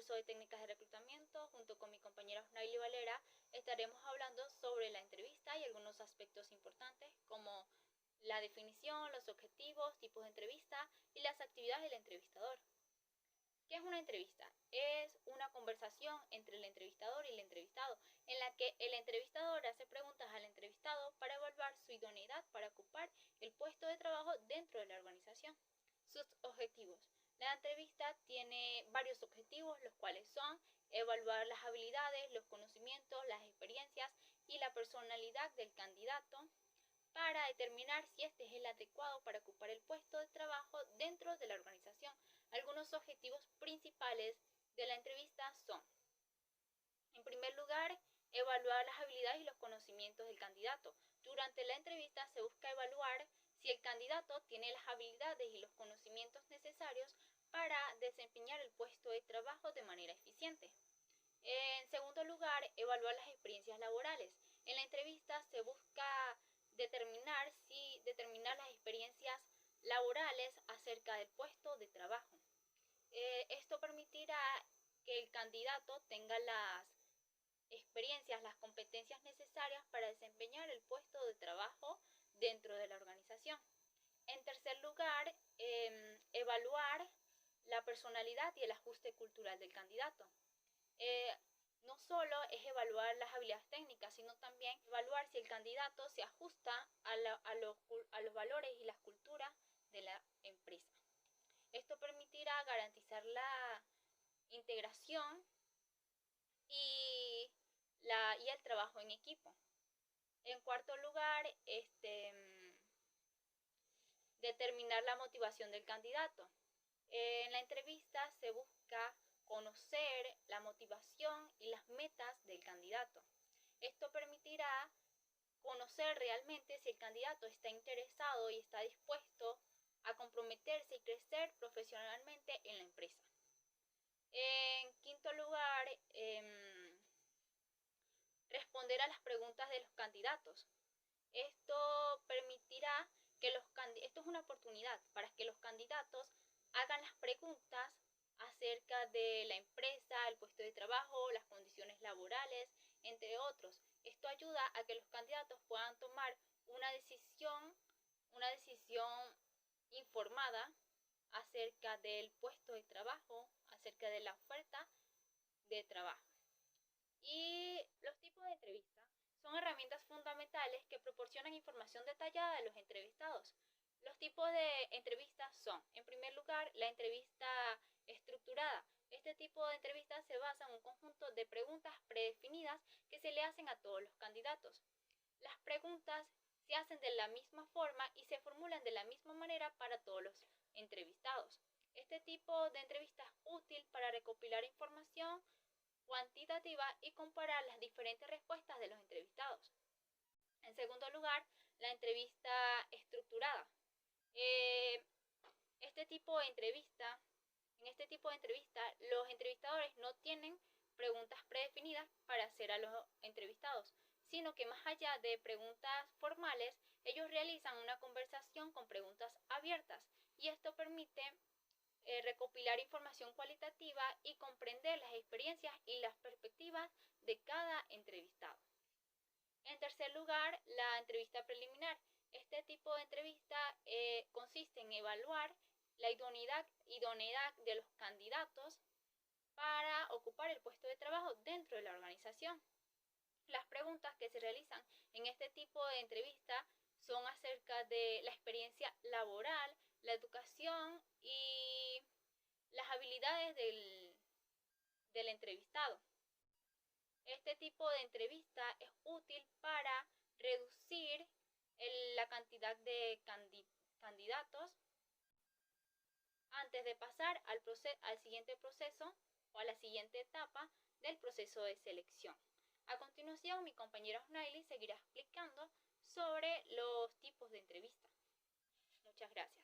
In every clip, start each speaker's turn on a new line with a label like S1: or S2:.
S1: curso de técnicas de reclutamiento, junto con mi compañera Osnaili Valera, estaremos hablando sobre la entrevista y algunos aspectos importantes como la definición, los objetivos, tipos de entrevista y las actividades del entrevistador. ¿Qué es una entrevista? Es una conversación entre el entrevistador y el entrevistado, en la que el entrevistador hace preguntas al entrevistado para evaluar su idoneidad para ocupar el puesto de trabajo dentro de la organización. Sus objetivos. La entrevista tiene varios objetivos, los cuales son evaluar las habilidades, los conocimientos, las experiencias y la personalidad del candidato para determinar si este es el adecuado para ocupar el puesto de trabajo dentro de la organización. Algunos objetivos principales de la entrevista son, en primer lugar, evaluar las habilidades y los conocimientos del candidato. Durante la entrevista se busca evaluar si el candidato tiene las habilidades y los conocimientos necesarios para desempeñar el puesto de trabajo de manera eficiente. En segundo lugar, evaluar las experiencias laborales. En la entrevista se busca determinar las experiencias laborales acerca del puesto de trabajo. Esto permitirá que el candidato tenga las experiencias, las competencias necesarias para desempeñar el puesto de trabajo dentro de la organización. En tercer lugar, evaluar la personalidad y el ajuste cultural del candidato. No solo es evaluar las habilidades técnicas, sino también evaluar si el candidato se ajusta a los valores y las culturas de la empresa. Esto permitirá garantizar la integración y el trabajo en equipo. En cuarto lugar, determinar la motivación del candidato. En la entrevista se busca conocer la motivación y las metas del candidato. Esto permitirá conocer realmente si el candidato está interesado y está dispuesto a comprometerse y crecer profesionalmente en la empresa. En quinto lugar, responder a las preguntas de los candidatos. Esto permitirá esto es una oportunidad para que los candidatos hagan las preguntas acerca de la empresa, el puesto de trabajo, las condiciones laborales, entre otros. Esto ayuda a que los candidatos puedan tomar una decisión informada acerca del puesto de trabajo, acerca de la oferta de trabajo. Y los tipos de entrevista son herramientas fundamentales que proporcionan información detallada de los entrevistados. Los tipos de entrevistas son, en primer lugar, la entrevista estructurada. Este tipo de entrevista se basa en un conjunto de preguntas predefinidas que se le hacen a todos los candidatos. Las preguntas se hacen de la misma forma y se formulan de la misma manera para todos los entrevistados. Este tipo de entrevista es útil para recopilar información cuantitativa y comparar las diferentes respuestas de los entrevistados. En segundo lugar, la entrevista estructurada. En este tipo de entrevista, los entrevistadores no tienen preguntas predefinidas para hacer a los entrevistados, sino que más allá de preguntas formales, ellos realizan una conversación con preguntas abiertas, y esto permite recopilar información cualitativa y comprender las experiencias y las perspectivas de cada entrevistado. En tercer lugar, la entrevista preliminar. Este tipo de entrevista consiste en evaluar la idoneidad de los candidatos para ocupar el puesto de trabajo dentro de la organización. Las preguntas que se realizan en este tipo de entrevista son acerca de la experiencia laboral, la educación y las habilidades del entrevistado. Este tipo de entrevista es útil para reducir la cantidad de candidatos antes de pasar al siguiente proceso o a la siguiente etapa del proceso de selección. A continuación, mi compañera Osnaili seguirá explicando sobre los tipos de entrevista. Muchas gracias.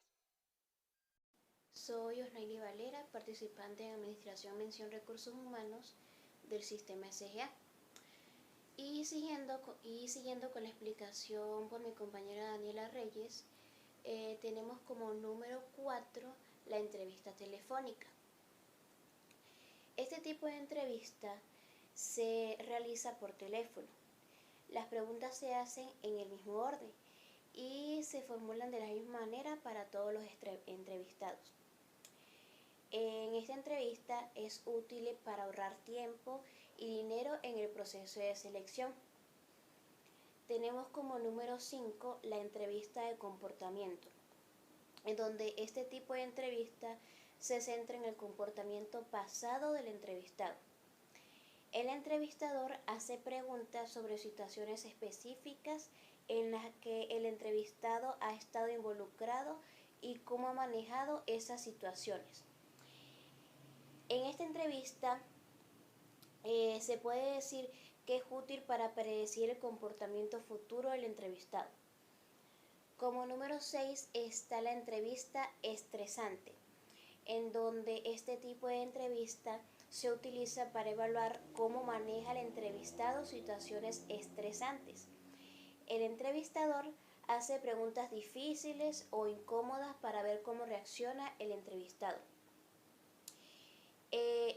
S2: Soy Osnaili Valera, participante en Administración Mención Recursos Humanos del Sistema SGA. Y siguiendo con la explicación por mi compañera Daniela Reyes, tenemos como número 4 la entrevista telefónica. Este tipo de entrevista se realiza por teléfono. Las preguntas se hacen en el mismo orden y se formulan de la misma manera para todos los entrevistados. En esta entrevista es útil para ahorrar tiempo y dinero en el proceso de selección. Tenemos como número 5 la entrevista de comportamiento, en donde este tipo de entrevista se centra en el comportamiento pasado del entrevistado. El entrevistador hace preguntas sobre situaciones específicas en las que el entrevistado ha estado involucrado y cómo ha manejado esas situaciones. En esta entrevista se puede decir que es útil para predecir el comportamiento futuro del entrevistado. Como número 6 está la entrevista estresante, en donde este tipo de entrevista se utiliza para evaluar cómo maneja el entrevistado situaciones estresantes. El entrevistador hace preguntas difíciles o incómodas para ver cómo reacciona el entrevistado.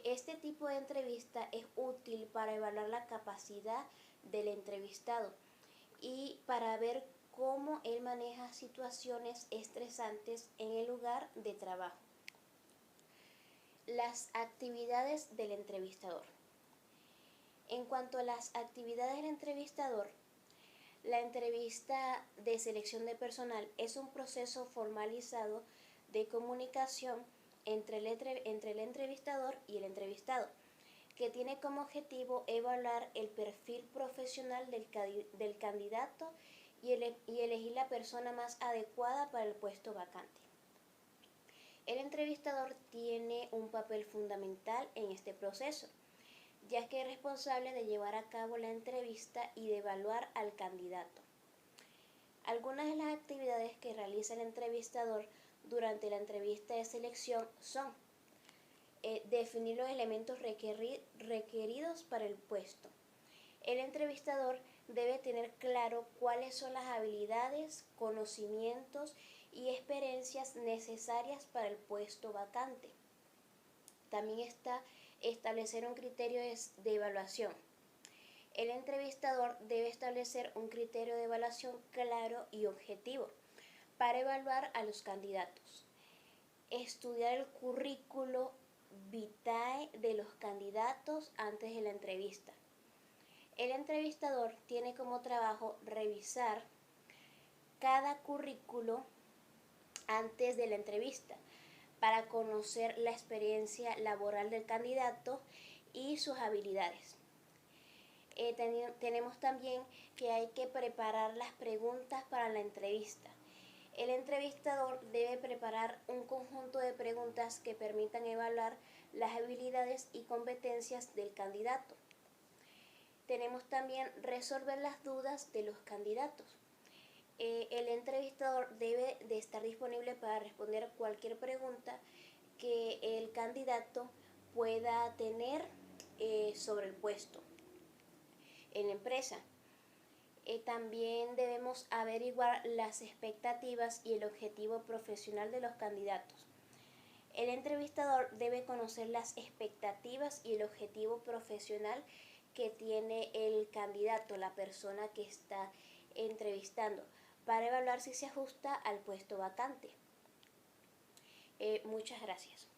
S2: Este tipo de entrevista es útil para evaluar la capacidad del entrevistado y para ver cómo él maneja situaciones estresantes en el lugar de trabajo. Las actividades del entrevistador. En cuanto a las actividades del entrevistador, la entrevista de selección de personal es un proceso formalizado de comunicación entre el entrevistador y el entrevistado, que tiene como objetivo evaluar el perfil profesional del candidato y elegir la persona más adecuada para el puesto vacante. El entrevistador tiene un papel fundamental en este proceso, ya que es responsable de llevar a cabo la entrevista y de evaluar al candidato. Algunas de las actividades que realiza el entrevistador durante la entrevista de selección son definir los elementos requeridos para el puesto. El entrevistador debe tener claro cuáles son las habilidades, conocimientos y experiencias necesarias para el puesto vacante. También está establecer un criterio de evaluación. El entrevistador debe establecer un criterio de evaluación claro y objetivo para evaluar a los candidatos. Estudiar el currículo vitae de los candidatos antes de la entrevista. El entrevistador tiene como trabajo revisar cada currículo antes de la entrevista para conocer la experiencia laboral del candidato y sus habilidades. Tenemos también que hay que preparar las preguntas para la entrevista. El entrevistador debe preparar un conjunto de preguntas que permitan evaluar las habilidades y competencias del candidato. Tenemos también resolver las dudas de los candidatos. El entrevistador debe de estar disponible para responder cualquier pregunta que el candidato pueda tener sobre el puesto en la empresa. También debemos averiguar las expectativas y el objetivo profesional de los candidatos. El entrevistador debe conocer las expectativas y el objetivo profesional que tiene el candidato, la persona que está entrevistando, para evaluar si se ajusta al puesto vacante. Muchas gracias.